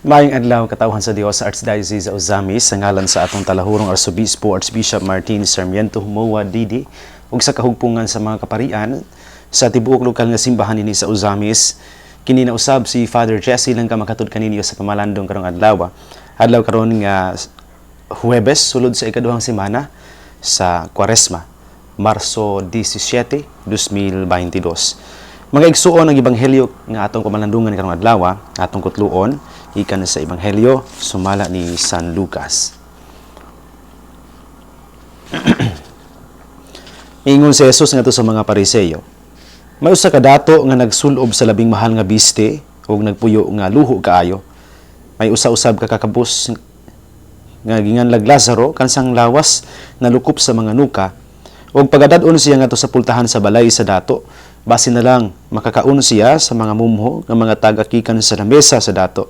Maayong adlaw katawhan sa Dios sa Archdiocese sa Ozamis sa ngalan sa atong talahurong Arsobispo Archbishop Martin Sarmiento Humoa Didi ug sa kahugpungan sa mga kaparian sa tibuok lokal nga simbahan ini sa Ozamis. Kini na usab si Father Jesse lang ka makatud kaninyo sa pamalandong karong adlaw. Adlaw karon nga Huwebes sulod sa ikaduhang semana sa Kwaresma, Marso 17, 2022. Mga igsuon ang ebanghelyo nga atong pamalandungan karong adlaw, atong kutluon ikan sa ebanghelyo sumala ni San Lucas. Ingon si Jesus ngadto sa mga Pariseyo, may usa ka dato nga nagsulob sa labing mahal nga biste ug nagpuyo nga luho kaayo. May usa-usab ka kakabus nga ginganlag Lazaro kansang lawas nalukop sa mga nuka ug pagadad-on siya ngadto sa pultahan sa balay sa dato. Basi na lang makakaon siya sa mga mumho nga mga tagakikan sa lamesa sa dato.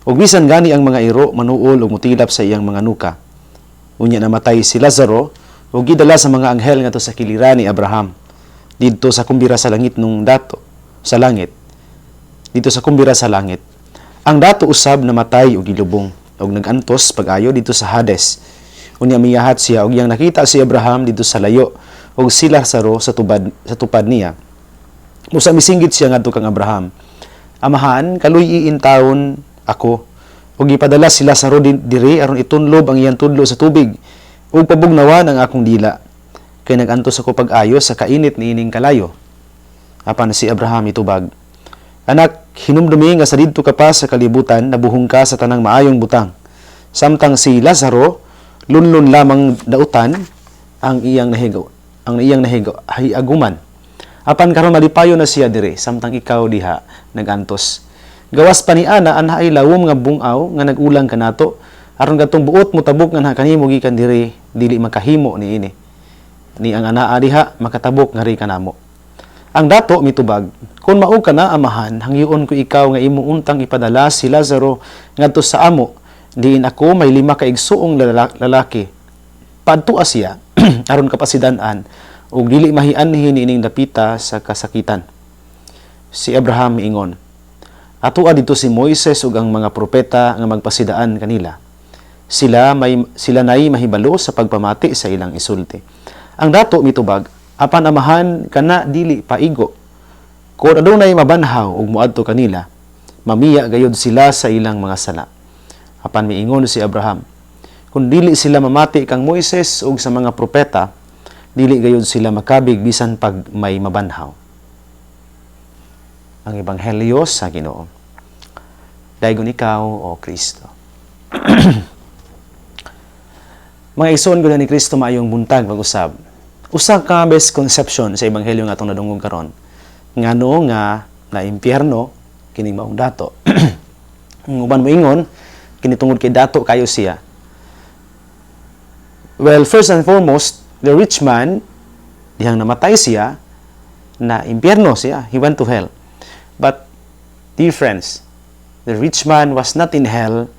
Ug bisan gani ang mga iro manuol ug mutilap sa iyang mga nuka. Unya namatay si Lazaro ug gidala sa mga anghel ngadto sa kiliran ni Abraham didto sa kumbira sa langit nung dato sa langit. Dito sa kumbira sa langit. Ang dato usab namatay ug gilubong ug nagantos pag-ayo dito sa Hades. Unya miyahat siya ug iyang nakita si Abraham dito sa layo ug si Lazaro sa tupad niya. Musa misinggit siya ngadto kang Abraham. Amahan, kaluy iintawon ako ug ipadala si Lazaro diri aron itunlob ang iyang tudlo sa tubig ug pabugnawan ang akong dila kay nagantos ako pag-ayo sa kainit niining kalayo. Apan si Abraham itubag, anak, hinumdumi nga sa didto ka pa sa kalibutan nabuhong ka sa tanang maayong butang. Samtang si Lazaro lunlon lamang dautan ang iyang nahigo aguman. Apan karon malipayo na siya dire samtang ikaw diha nagantos. Gawas pa ni ana anha ay lawom nga bungaw nga nagulang kanato aron gadtong buot motabok nga kanimo gikan diri dili makahimo niini. Ni ang anaa diha makatabok nga ri kanamo. Ang dato mitubag, kun mao ka na amahan, hangyoon ko ikaw nga imong untang ipadala si Lazaro ngadto sa amo, diin ako may 5 ka igsuong lalaki. Padtua siya aron kapasidan-an ug dili mahianhi niining dapita sa kasakitan. Si Abraham miingon, atua dito si Moises ug ang mga propeta nga magpasidaan kanila. Sila nay mahibalo sa pagpamati sa ilang isulti. Ang dato mitubag, apan amahan kana dili paigo. Kung adunay mabanhaw ug moadto kanila, mamiya gayud sila sa ilang mga sala. Apan miingon si Abraham, kung dili sila mamati kang Moises ug sa mga propeta, dili gayud sila makabig bisan pag may mabanhaw. Ang ebanghelyo sa Ginoo. Daygon ikaw o Kristo. Mga igsoon ko na ni Kristo maayong buntag mag-usab. Usa ka misconception sa ebanghelyo nga atong nadungog karon. Ngano nga na impyerno kining maong dato. Ang uban moingon kini tungod kay dato kayo siya. Well, first and foremost, the rich man dihang namatay siya na impyerno siya. He went to hell. But dear friends, the rich man was not in hell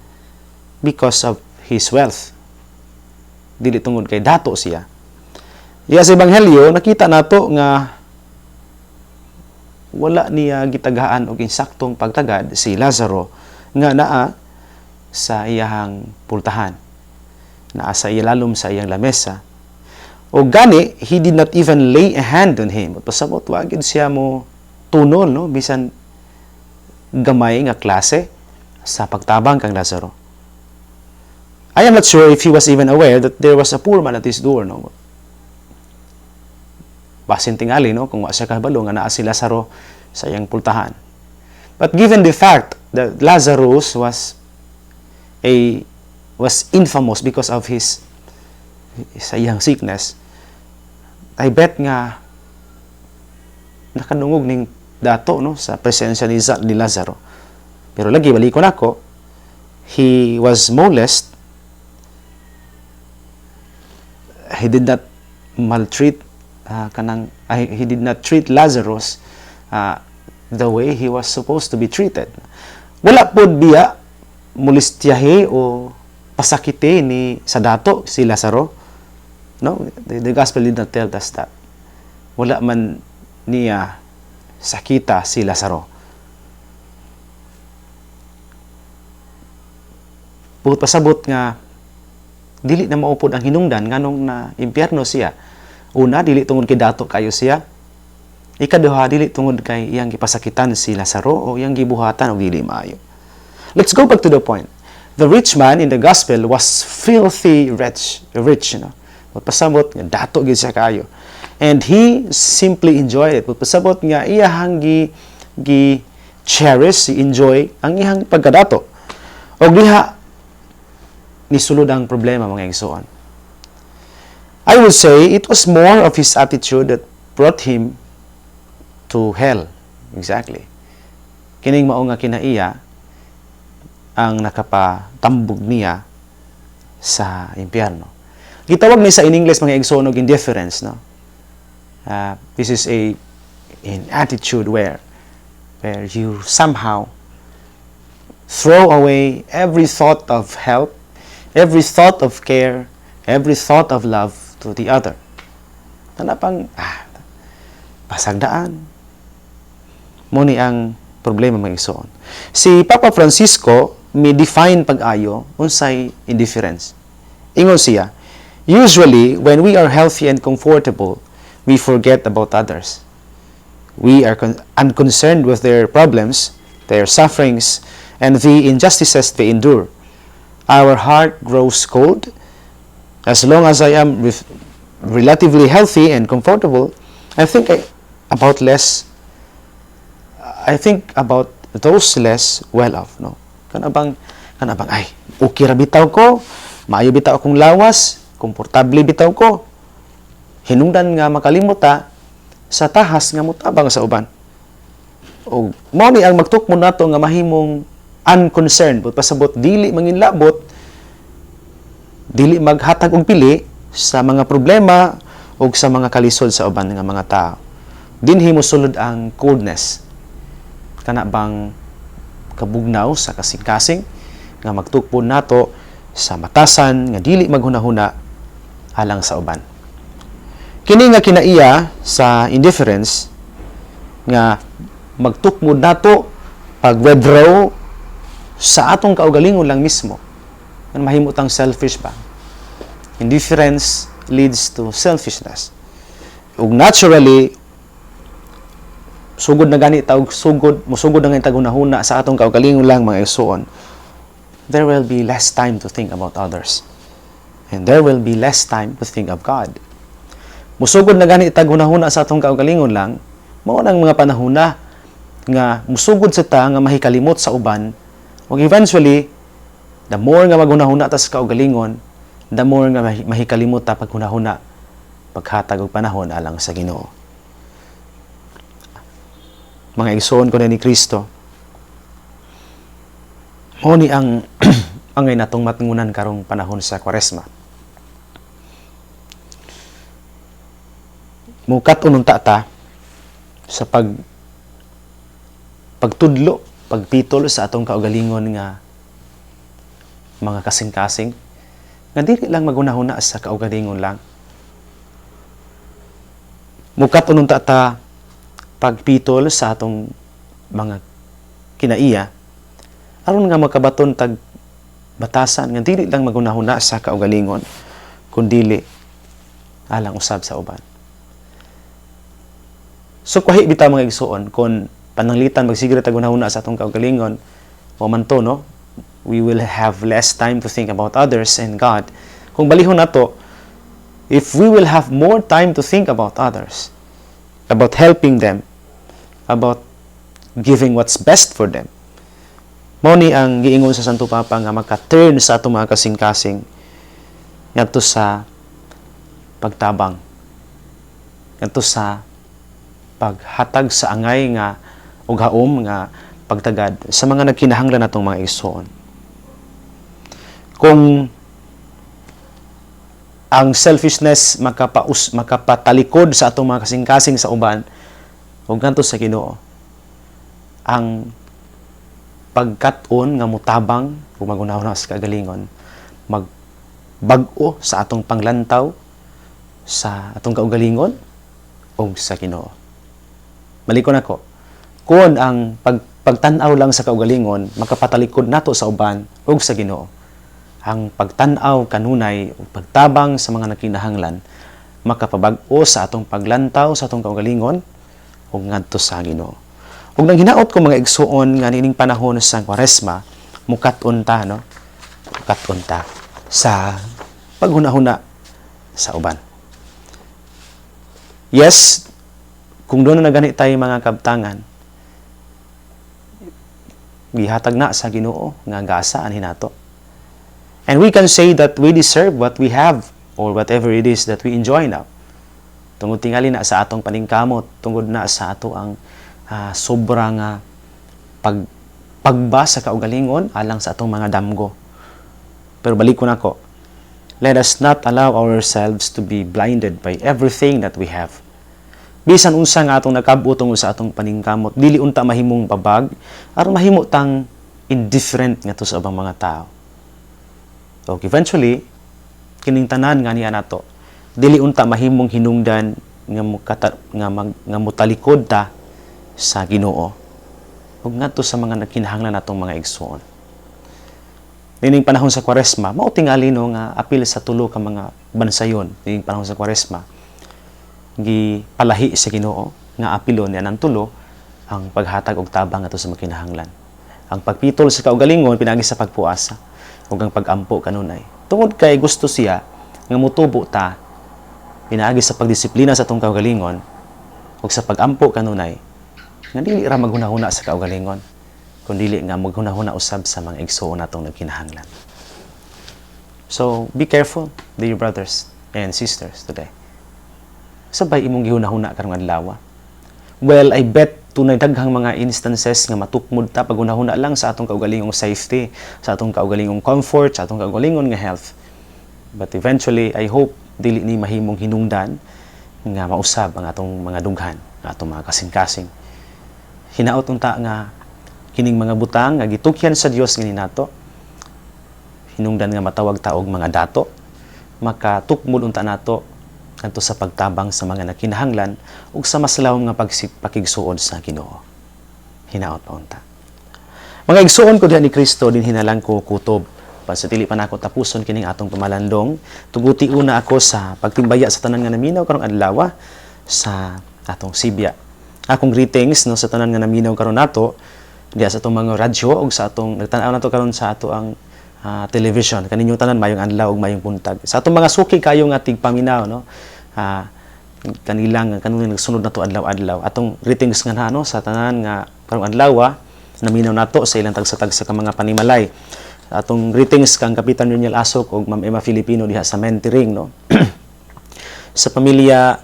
because of his wealth. Dili tungod kay dato siya. Diya sa ebanghelyo nakita nato nga wala niya gitagaan og insaktong pagtagad si Lazaro nga naa sa iyahang pultahan. Naa sa ilalom sa iyang lamesa. O gani, he did not even lay a hand on him. Pasabot wagid siya mo tunol, no? Bisan gamay nga klase sa pagtabang kang Lazaro. I am not sure if he was even aware that there was a poor man at his door, no? Basin tingali, no? Kung wa siya kabalo nga naa si Lazaro sa iyang pultahan. But given the fact that Lazarus was infamous because of sa iyang sickness, I bet nga nakadungog ning dato, no, sa presensya ni Lazaro. Pero lagi balikon ako, he was molest. He did not maltreat he did not treat Lazarus the way he was supposed to be treated. Wala pod biya molestyahe o pasakite ni sa dato si Lazaro. No, the gospel did not tell us that. Wala man niya sakita si Lazaro. buot pasabot nga dili na maupod ang hinungdan nganong na impyerno siya. Una, dili tungod kay dato kayo siya. Ikaduha, dili tungod kay iyang gipasakitan si Lazaro o iyang gibuhatan og dili maayo. Let's go back to the point. The rich man in the gospel was filthy rich, you know. Pasabot nga dato gid siya kayo. And he simply enjoyed it. Pasabot nga iyang gi cherish, enjoy ang iyang pagkadato. Og diha ni sulod ang problema mga igsoon. I would say it was more of his attitude that brought him to hell. Exactly. Kining mao nga kinaiya ang nakapatambog niya sa impyerno. Gitawag ni sa in English mga igsoon og indifference, no? This is an attitude where you somehow throw away every thought of help, every thought of care, every thought of love to the other. Tanapang, pasagdaan. Muni ang problema mga igsoon. Si Papa Francisco may define pag-ayo unsay indifference. Ingon siya, usually, when we are healthy and comfortable, we forget about others. We are unconcerned with their problems, their sufferings, and the injustices they endure. Our heart grows cold. As long as I am relatively healthy and comfortable, I think about those less well-off, no? Kanabang ay okay ra bitaw ko, maayo bitaw akong lawas, komportable bitaw ko. Hinungdan nga makalimuta sa tahas nga mutabang sa uban. O mao ni ang magtukmo nato nga mahimong unconcerned, but pasabot dili manginlabot, dili maghatag og pili sa mga problema o sa mga kalisod sa uban nga mga tao. Dinhi mosulod ang coldness. Kana bang kabugnaw sa kasing-kasing nga magtukpo nato sa matasan nga dili maghunahuna alang sa uban. Kini nga kinaiya sa indifference nga magtukmod nato pag-withdraw sa atong kaugalingon lang mismo. Nga mahimutang selfish ba? Indifference leads to selfishness. Ug naturally, sugod na gani tawag musugod na gani tagunahuna sa atong kaugalingon lang mga igsoon, there will be less time to think about others. And there will be less time to think of God. Musugod na gani tagunahuna sa atong kaugalingon lang, mao nang mga panahona nga musugod sa ta nga mahikalimot sa uban, ug eventually the more nga maghunahuna ta sa kaugalingon, the more nga mahikalimot ta paghunahuna paghatag og panahon alang sa Ginoo. Mga igsoon ko na ni Kristo, mao ni ang angay natong matungunan karong panahon sa Kwaresma. Mukat ununta ta sa pagtudlo, pagpitol sa atong kaugalingon nga mga kasing-kasing nga dili lang magunahuna sa kaugalingon lang. Mukat ununta ta pagpitol sa atong mga kinaiya aron nga makabaton tag batasan nga dili lang magunahuna sa kaugalingon kundi alang usab sa uban. So kuhi bitaw mga igsoon kung pananglitan magsigre tagunahuna sa atong kaugalingon o man to, no, we will have less time to think about others and God. Kung balihon nato, if we will have more time to think about others, about helping them, about giving what's best for them, mao ni ang giingon sa Santo Papa nga maka-turn sa atong mga kasing-kasing ngadto sa pagtabang, ngadto sa paghatag sa angay nga ug haom nga pagtagad sa mga nagkinahanglan natong mga igsoon. Kung ang selfishness makapatalikod sa atong mga kasing-kasing sa uban, ug ngadto sa Ginoo, ang pagkat-on nga mutabang ug magunahon sa kagalingon, magbag-o sa atong panglantaw sa atong kaugalingon ug sa Ginoo. Malikon ako, kung ang pagtan-aw lang sa kaugalingon makapatalikod nato sa uban ug sa Ginoo, ang pagtan-aw kanunay ug pagtabang sa mga nakinahanglan makapabag-o sa atong paglantaw sa atong kaugalingon ug ngadto sa Ginoo. Ug nang hinaot ko mga igsuon nga nining panahon sa Kwaresma, mukat-on ta no? Mukat-on ta sa paghunahuna sa uban. Yes, kung doon na gani tayo mga kabtangan, gihatag na sa Ginoo nga gasaan hinato. And we can say that we deserve what we have or whatever it is that we enjoy now. Tungod tingali na sa atong paningkamot, tungod na sa ato ang sobrang pagba sa kaugalingon alang sa atong mga damgo. Pero balik ko na ko, let us not allow ourselves to be blinded by everything that we have. Bisan unsa nga atong nakab-o tungod sa atong paningkamot, dili unta mahimong babag aron mahimo tang indifferent nga to sa ubang mga tao. So eventually, kining tanan nga niya nato, dili unta mahimong hinungdan nga mutalikod ta sa Ginoo ug ngadto sa mga nakinahanglan natong mga igsoon. Nining panahon sa Kwaresma, mao tingali no nga apil sa tulo ka mga bansayon nining panahon sa Kwaresma. Gipalahi sa Ginoo nga apilon niya ng tulo ang paghatag og tabang ngadto sa mga kinahanglan. Ang pagpitol sa kaugalingon pinaagi sa pagpuasa ug ang pag-ampo kanunay. Tungod kay gusto siya nga mutubo ta pinaagi sa pagdisiplina sa atong kaugalingon ug sa pag-ampo kanunay nga dili ra maghunahuna sa kaugalingon kundi dili nga maghunahuna usab sa mga igsoon natong nagkinahanglan. So, be careful, dear brothers and sisters today. Sabay imong gihunahuna karong adlaw. Well, I bet tunay daghang mga instances nga matukmod ta paghunahuna lang sa atong kaugalingong safety, sa atong kaugalingong comfort, sa atong kaugalingon nga health. But eventually, I hope dili ni mahimong hinungdan nga mausab ang atong mga dughan, ang atong mga kasing-kasing. Hinaot unta nga kining mga butang nga gitukyan sa Dios ngini nato. Hinungdan nga matawag ta og mga dato, makatukmod unta nato kanto sa pagtabang sa mga nakinahanglan ug sa maslawom nga pakigsuod sa Ginoo. Hinaot pa unta. Mga igsuon ko diha ni Kristo din hinalang ko kutob sa dili pa nako tapuson kining atong pamalandong. Tuguti una ako sa pagtimbaya sa tanan nga naminaw karong adlaw sa atong Sibya. Akong greetings no sa tanan nga naminaw karon nato diha sa atong mga radyo ug sa atong nagtan-aw nato karon sa ato ang television. Kaninyo tanan mayong adlaw ug mayong buntag. Sa atong mga suki kayo nga tigpaminaw no. Kanilang kanuning nagsunod nato adlaw-adlaw. Atong greetings nga na no sa tanan nga karong adlaw naminaw nato sa ilang tagsa-tagsa ka mga panimalay. Atong greetings kang Kapitan Reniel Asok ug Ma'am Emma Filipino diha sa Mentering no. Sa pamilya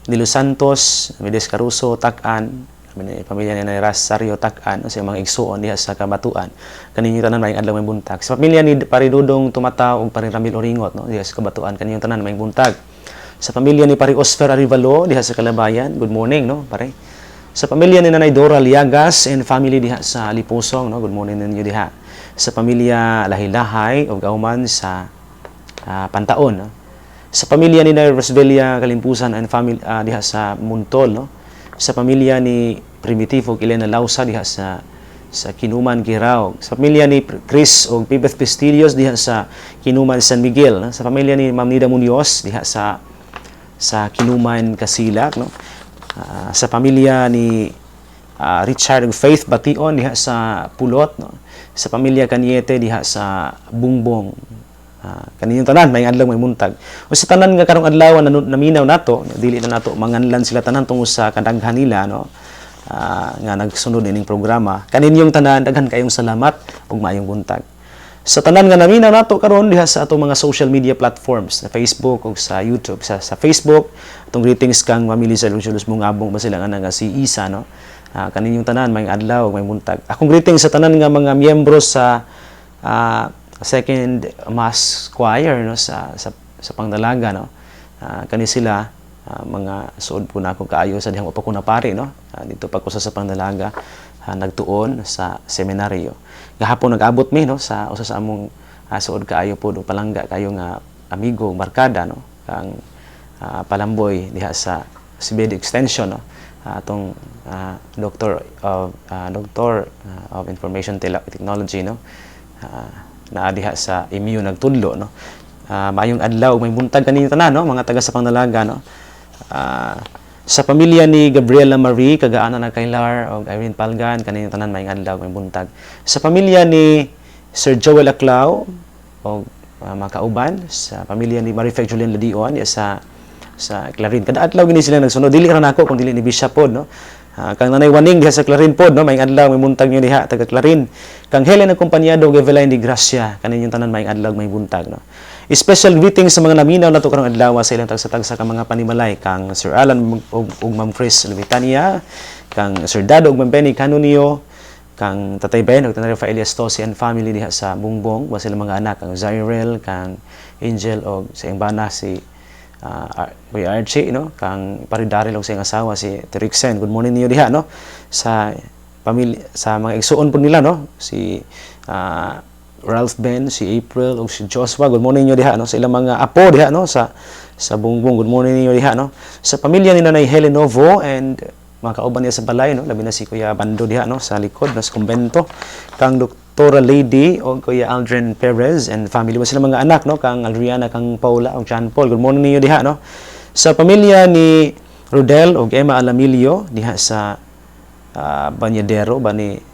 ni Los Santos, Medes Caruso, Tak-an, pamilya ni Rosario Tak-an sa mga igsuon diha sa Kabatuan. Kaninyo tanan may adlaw may buntag. Sa pamilya ni Paridudong Tumataw ug Pari Ramil Oringot no diha sa Kabatuan kaninyo tanan may buntag. Sa pamilya ni Pari Osfer Arivalo diha sa Kalabayan, good morning no pare. Sa pamilya ni Nanay Dora Liagas and family diha sa Lipusong no, good morning ninyo diha. Sa pamilya Lahi-Lahay o Gauman sa Pantaon. No? Sa pamilya ni Rosvelia Kalimpusan and family diha sa Muntol. No? Sa pamilya ni Primitivo Elena Lausa diha sa Kinuman, Kirao. Sa pamilya ni Chris o Pibeth Pestillos diha sa Kinuman, San Miguel. No? Sa pamilya ni Ma'am Nida Munoz diha sa Kinuman, Casilak. No? Sa pamilya ni Richard Faith Bation diha sa Pulot. No? Sa pamilya Kanyete diha sa Bungbong. Kaninyong tanan may adlaw may muntag. O sa tanan nga karong adlaw naminaw nato, dili na nato manganlan sila tanan tungod sa kadaghan nila no. Nga nagsunod ining programa. Kaninyong tanan daghan kayong salamat ug maayong buntag. Sa tanan nga naminaw nato karon diha sa atong mga social media platforms, sa Facebook ug sa YouTube. Sa Facebook, atong greetings kang Mamili sa Lucius Mungabong ba sila nga si Isa no. Kaninyong tanan may adlaw may buntag. Akong greetings sa tanan nga mga miyembro sa Second Mass Choir no sa pangdalaga no. Kani sila mga suod po na ako kaayo sa dihang upa ko na pare no. Dito pa ko sa pangdalaga nagtuon sa seminaryo. Gahapon nag-abot mi no sa usa sa among suod kaayo po do palangga kayo nga amigo barkada no kang Palamboy diha sa CBD Extension no. Atong Doctor of Information Technology no. naa diha sa Imio nagtudlo, no. Maayong adlaw may buntag kaninyo tanan, no, mga taga sa Pangdalaga, no. Sa pamilya ni Gabriela Marie kagaana na kay Lar o Irene Palgan kaninyo tanan maayong adlaw may buntag. Sa pamilya ni Sir Joel Aclao o mga kauban, sa pamilya ni Marifec Julian Ladion sa Clarin. Kada adlaw gini sila nagsunod. Dili ra nako kung dili ni Bishop pod, no. Kang Nanay Waning diha sa Clarin pod, no, maayong adlaw may buntag niyo diha taga Clarin. Kang Helen Acompañado Eveline de Gracia kaninyo tanan maayong adlaw may buntag, no. Special greetings sa mga naminaw nato karong adlaw sa ilang tagsa-tagsa ka mga panimalay kang Sir Alan ug Ma'am Chris Levitania, kang Sir Dado ug Ma'am Benny Canonio, kang Tatay Ben ug Tatay Rafael Estosi and family diha sa Bungbong, wa sila mga anak kang Zyrel, kang Angel og sa iyang bana si Kuya Archie, no, kang Paridaril og sa iyang asawa si Terixen. Good morning niyo diha, no, sa pamilya sa mga igsuon po nila, no, si Ralph Ben, si April ug si Joshua. Good morning niyo diha, no, sa ilang mga apo diha, no, sa Bungbong. Good morning niyo diha, no, sa pamilya ni Nanay Helen Novo and mga kauban niya sa balay, no, labi na si Kuya Bando diha, no, sa likod na sa kumbento, kang Doktora Lady o Kuya Aldrin Perez and family mo sila mga anak, no, kang Adriana, kang Paula o John Paul. Good morning niyo diha, no, sa pamilya ni Rodel o Emma Alamilio diha sa Banyadero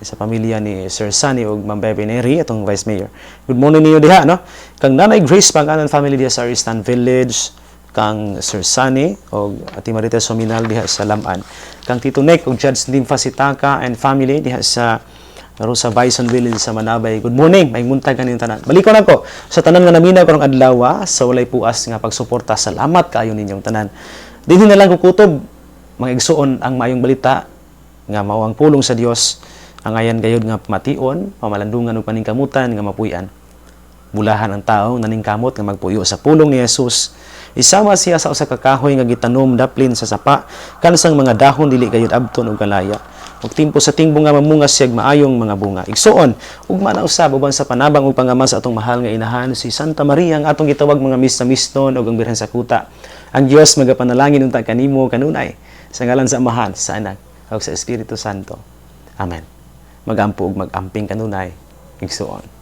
sa pamilya ni Sir Sunny o Ma'am Bebe Neri atong Vice Mayor. Good morning niyo diha, no, kang Nanay Grace Pangalan family diha sa Aristan Village, kang Sir Sunny o Ati Marites Sominal diha sa Laman, kang Tito Nek o Judge Limfa Sitaka and family diha sa Rosa Bison Village sa Manabay. Good morning, may muntag kaninyo tanan. Balikon ako sa tanan nga naminaw karong adlaw sa walay puas nga pagsuporta. Salamat kaayo ninyong tanan. Dinhi na lang kukutob mga igsuon ang maayong balita nga mao ang pulong sa Dios, ang ayan gayud nga pamation, pamalandungan ug paningkamutan nga mapuy-an. Bulahan ang tao naningkamot nga magpuyo sa pulong ni Jesus. Isama siya sa usa ka kahoy nga gitanom daplin sa sapa, kansang mga dahon dili gayud abton og kalaya. Ug timpo sa tingbo nga mamunga siya maayong mga bunga. Igsuon ug manausab uban sa panabang ug pangaman sa atong mahal nga inahan si Santa Maria ang atong gitawag mga mista-miston ug ang Birhen sa Kuta. Ang Dios magapanalangin unta kanimo kanunay sa ngalan sa Amahan, sa Anak ug sa Espiritu Santo. Amen. Magampo ug magamping kanunay. Igsuon.